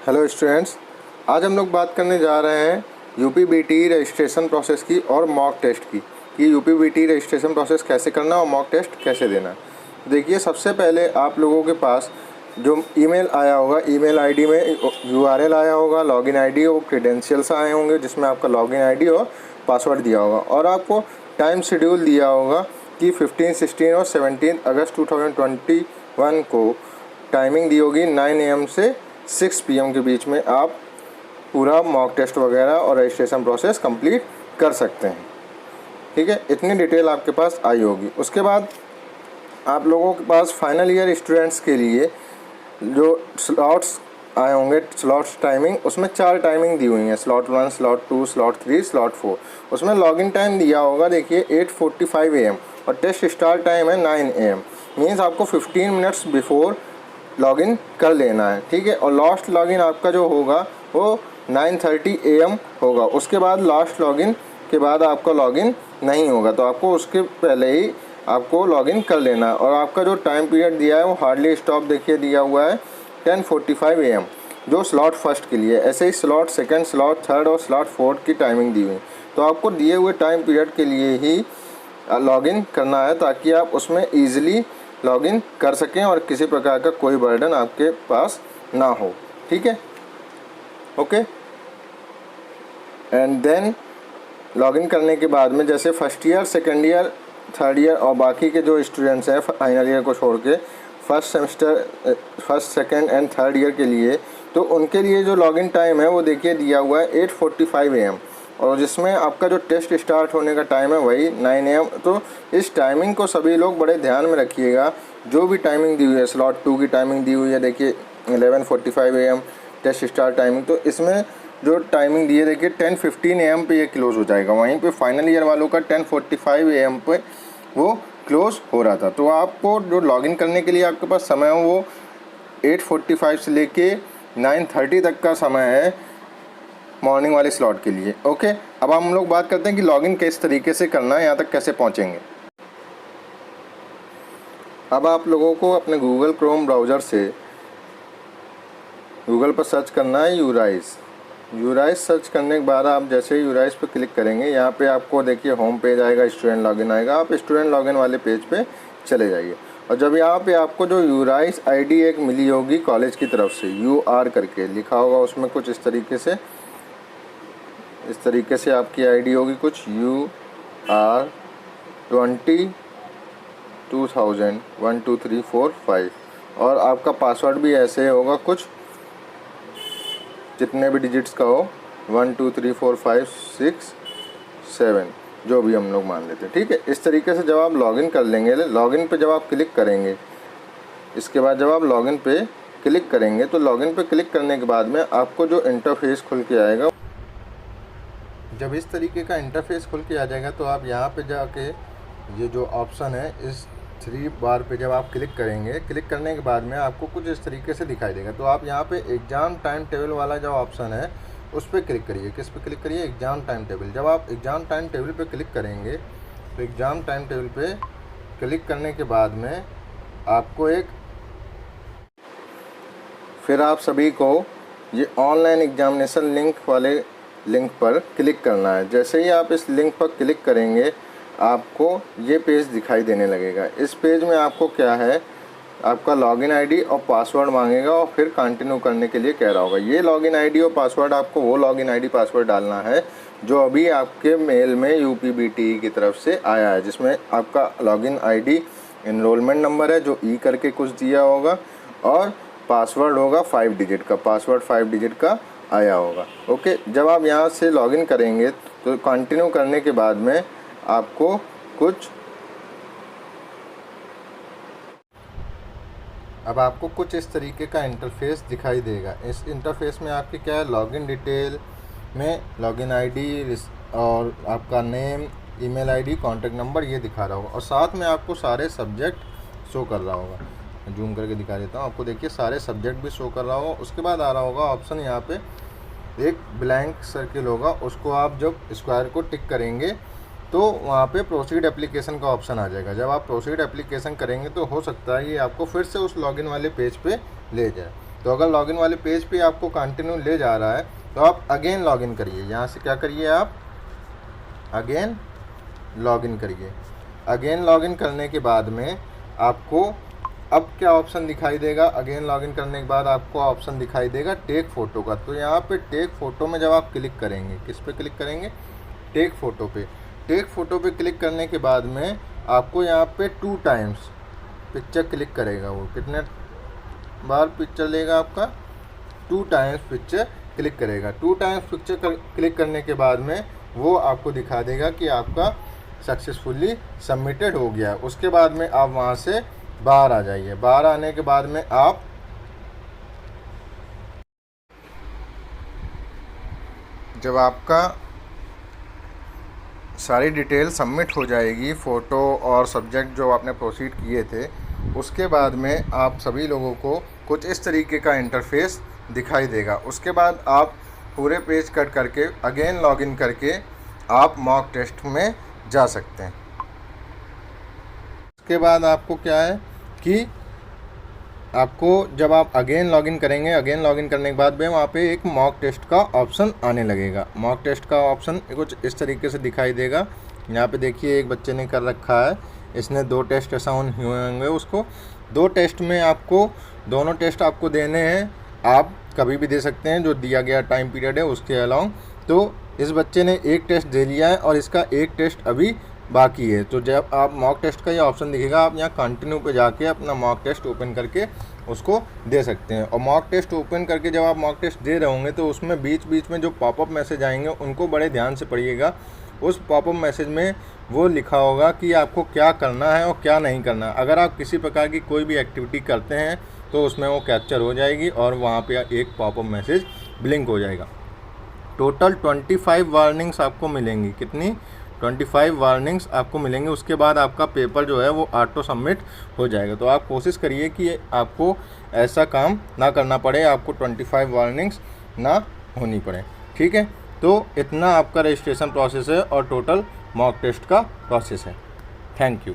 Hello students, आज हम लोग बात करने जा रहे हैं यूपीबीटी रजिस्ट्रेशन प्रोसेस की और मॉक टेस्ट की कि यूपीबीटी रजिस्ट्रेशन प्रोसेस कैसे करना और मॉक टेस्ट कैसे देना। देखिए, सबसे पहले आप लोगों के पास जो ईमेल आया होगा, ईमेल आईडी में यूआरएल आया होगा, लॉगिन आईडी और क्रेडेंशियल्स आए होंगे जिसमें आपका लॉगिन आईडी और पासवर्ड दिया होगा और आपको टाइम शेड्यूल दिया होगा कि 15, 16 और 17 अगस्त 2021 को टाइमिंग दी होगी 9 AM से 6 PM के बीच में आप पूरा मॉक टेस्ट वगैरह और रजिस्ट्रेशन प्रोसेस कंप्लीट कर सकते हैं। ठीक है, इतनी डिटेल आपके पास आई होगी। उसके बाद आप लोगों के पास फाइनल ईयर स्टूडेंट्स के लिए जो स्लॉट्स आए होंगे, स्लॉट्स टाइमिंग, उसमें 4 टाइमिंग दी हुई हैं, स्लॉट 1, स्लॉट 2, स्लॉट 3, स्लॉट 4। उसमें लॉगिन टाइम दिया होगा, देखिए 8:45 AM और टेस्ट स्टार्ट टाइम है 9 AM। मीन्स आपको 15 मिनट्स बिफोर लॉगिन कर लेना है। ठीक है, और लास्ट लॉगिन आपका जो होगा वो 9:30 AM होगा। उसके बाद लास्ट लॉगिन के बाद आपका लॉगिन नहीं होगा, तो आपको उसके पहले ही आपको लॉगिन कर लेना है। और आपका जो टाइम पीरियड दिया है वो हार्डली स्टॉप देखिए दिया हुआ है 10:45 AM जो स्लॉट फर्स्ट के लिए। ऐसे ही स्लॉट सेकंड, स्लॉट थर्ड और स्लॉट फोर्थ की टाइमिंग दी हुई। तो आपको दिए हुए टाइम पीरियड के लिए ही लॉगिन करना है ताकि आप उसमें ईजिली लॉगिन कर सकें और किसी प्रकार का कोई बर्डन आपके पास ना हो। ठीक है, ओके। एंड देन लॉगिन करने के बाद में जैसे first year, second year, third year और बाकी के जो स्टूडेंट्स हैं फाइनल ईयर को छोड़ के first semester, first, second and third year के लिए, तो उनके लिए जो लॉगिन टाइम है वो देखिए दिया हुआ है 8:45 AM और जिसमें आपका जो टेस्ट स्टार्ट होने का टाइम है वही 9 AM। तो इस टाइमिंग को सभी लोग बड़े ध्यान में रखिएगा। जो भी टाइमिंग दी हुई है, स्लॉट 2 की टाइमिंग दी हुई है देखिए 11:45 AM टेस्ट स्टार्ट टाइमिंग, तो इसमें जो टाइमिंग दी है देखिए 10:15 AM पे ये क्लोज़ हो जाएगा। वहीं पे फाइनल ईयर वालों का 10:45 AM पे वो क्लोज़ हो रहा था। तो आपको जो लॉगिन करने के लिए आपके पास समय हो वो 8:45 से लेके 9:30 तक का समय है मॉर्निंग वाले स्लॉट के लिए। ओके, अब हम लोग बात करते हैं कि लॉगिन किस तरीके से करना है, यहाँ तक कैसे पहुँचेंगे। अब आप लोगों को अपने गूगल क्रोम ब्राउज़र से गूगल पर सर्च करना है यूराइस सर्च करने के बाद आप जैसे ही यूराइस पर क्लिक करेंगे, यहाँ पे आपको देखिए होम पेज आएगा, स्टूडेंट लॉगिन आएगा। आप स्टूडेंट लॉगिन वाले पेज पे चले जाइए और जब यहाँ पे आपको जो यूराइस आईडी एक मिली होगी कॉलेज की तरफ से, UR करके लिखा होगा, उसमें कुछ इस तरीके से आपकी आईडी होगी, कुछ UR 20 2000 1 2 3 4 5 और आपका पासवर्ड भी ऐसे होगा, कुछ जितने भी डिजिट्स का हो 1 2 3 4 5 6 7 जो भी हम लोग मान लेते हैं। ठीक है, इस तरीके से जब आप लॉगिन कर लेंगे, लॉगिन पे जब आप क्लिक करेंगे, इसके बाद जब आप लॉगिन पे क्लिक करेंगे तो लॉगिन पे क्लिक करने के बाद में आपको जो इंटरफेस खुल के आएगा, जब इस तरीके का इंटरफेस खुल के आ जाएगा तो आप यहाँ पे जाके ये जो ऑप्शन है इस 3 बार पे जब आप क्लिक करेंगे, क्लिक करने के बाद में आपको कुछ इस तरीके से दिखाई देगा। तो आप यहाँ पे एग्ज़ाम टाइम टेबल वाला जो ऑप्शन है उस पर क्लिक करिए। किस पे क्लिक करिए? Exam time table. जब आप एग्ज़ाम टाइम टेबल पे क्लिक करेंगे तो एग्ज़ाम टाइम टेबल पे क्लिक करने के बाद में आपको फिर आप सभी को ये ऑनलाइन एग्जामिनेशन लिंक वाले लिंक पर क्लिक करना है। जैसे ही आप इस लिंक पर क्लिक करेंगे आपको ये पेज दिखाई देने लगेगा। इस पेज में आपको क्या है, आपका लॉगिन आईडी और पासवर्ड मांगेगा और फिर कंटिन्यू करने के लिए कह रहा होगा। ये लॉगिन आईडी और पासवर्ड आपको वो लॉगिन आईडी पासवर्ड डालना है जो अभी आपके मेल में यूपीबीटी की तरफ से आया है, जिसमें आपका लॉगिन आईडी एनरोलमेंट नंबर है जो ई करके कुछ दिया होगा और पासवर्ड होगा 5 डिजिट का, पासवर्ड 5 डिजिट का आया होगा। ओके, जब आप यहाँ से लॉगिन करेंगे तो कंटिन्यू करने के बाद में आपको कुछ इस तरीके का इंटरफेस दिखाई देगा। इस इंटरफेस में आपकी क्या है, लॉगिन डिटेल में लॉगिन आईडी और आपका name, email ID, contact number ये दिखा रहा होगा और साथ में आपको सारे सब्जेक्ट शो कर रहा होगा। जूम करके दिखा देता हूँ आपको, देखिए सारे सब्जेक्ट भी शो कर रहा होगा। उसके बाद आ रहा होगा ऑप्शन, यहाँ पे एक ब्लैंक सर्किल होगा, उसको आप जब स्क्वायर को टिक करेंगे तो वहाँ पे प्रोसीड एप्लीकेशन का ऑप्शन आ जाएगा। जब आप प्रोसीड एप्लीकेशन करेंगे तो हो सकता है ये आपको फिर से उस लॉगिन वाले पेज पे ले जाए। तो अगर लॉगिन वाले पेज पे आपको कंटिन्यू ले जा रहा है तो आप अगेन लॉगिन करिए। यहाँ से क्या करिए, आप अगेन लॉगिन करिए। अगेन लॉगिन करने के बाद में आपको अब क्या ऑप्शन दिखाई देगा, अगेन लॉगिन करने के बाद आपको ऑप्शन दिखाई देगा टेक फ़ोटो का। तो यहाँ पे टेक फ़ोटो में जब आप क्लिक करेंगे, किस पे क्लिक करेंगे, टेक फ़ोटो पे। टेक फ़ोटो पे क्लिक करने के बाद में आपको यहाँ पे 2 टाइम्स पिक्चर क्लिक करेगा। वो कितने बार पिक्चर लेगा आपका, 2 टाइम्स पिक्चर क्लिक करेगा। 2 टाइम्स पिक्चर क्लिक करने के बाद में वो आपको दिखा देगा कि आपका सक्सेसफुली सबमिटेड हो गया। उसके बाद में आप वहाँ से बाहर आ जाइए। बाहर आने के बाद में आप जब आपका सारी डिटेल सबमिट हो जाएगी, फ़ोटो और सब्जेक्ट जो आपने प्रोसीड किए थे, उसके बाद में आप सभी लोगों को कुछ इस तरीके का इंटरफेस दिखाई देगा। उसके बाद आप पूरे पेज कट करके अगेन लॉगिन करके आप मॉक टेस्ट में जा सकते हैं। उसके बाद आपको क्या है कि आपको जब आप अगेन लॉगिन करेंगे, अगेन लॉगिन करने के बाद में वहाँ पे एक मॉक टेस्ट का ऑप्शन आने लगेगा। मॉक टेस्ट का ऑप्शन कुछ इस तरीके से दिखाई देगा। यहाँ पे देखिए एक बच्चे ने कर रखा है, इसने 2 टेस्ट असाइन हुए होंगे उसको। 2 टेस्ट में आपको दोनों टेस्ट आपको देने हैं, आप कभी भी दे सकते हैं, जो दिया गया टाइम पीरियड है उसके अलावा। तो इस बच्चे ने 1 टेस्ट दे लिया है और इसका 1 टेस्ट अभी बाकी है। तो जब आप मॉक टेस्ट का ये ऑप्शन दिखेगा, आप यहाँ कंटिन्यू पे जाके अपना मॉक टेस्ट ओपन करके उसको दे सकते हैं। और मॉक टेस्ट ओपन करके जब आप मॉक टेस्ट दे रहे होंगे तो उसमें बीच बीच में जो पॉपअप मैसेज आएंगे उनको बड़े ध्यान से पढ़िएगा। उस पॉपअप मैसेज में वो लिखा होगा कि आपको क्या करना है और क्या नहीं करना। अगर आप किसी प्रकार की कोई भी एक्टिविटी करते हैं तो उसमें वो कैप्चर हो जाएगी और वहाँ पे एक पॉपअप मैसेज ब्लिंक हो जाएगा। टोटल 25 वार्निंग्स आपको मिलेंगी। कितनी? 25 वार्निंग्स आपको मिलेंगे। उसके बाद आपका पेपर जो है वो ऑटो सबमिट हो जाएगा। तो आप कोशिश करिए कि आपको ऐसा काम ना करना पड़े, आपको 25 वार्निंग्स ना होनी पड़े। ठीक है, तो इतना आपका रजिस्ट्रेशन प्रोसेस है और टोटल मॉक टेस्ट का प्रोसेस है। Thank you.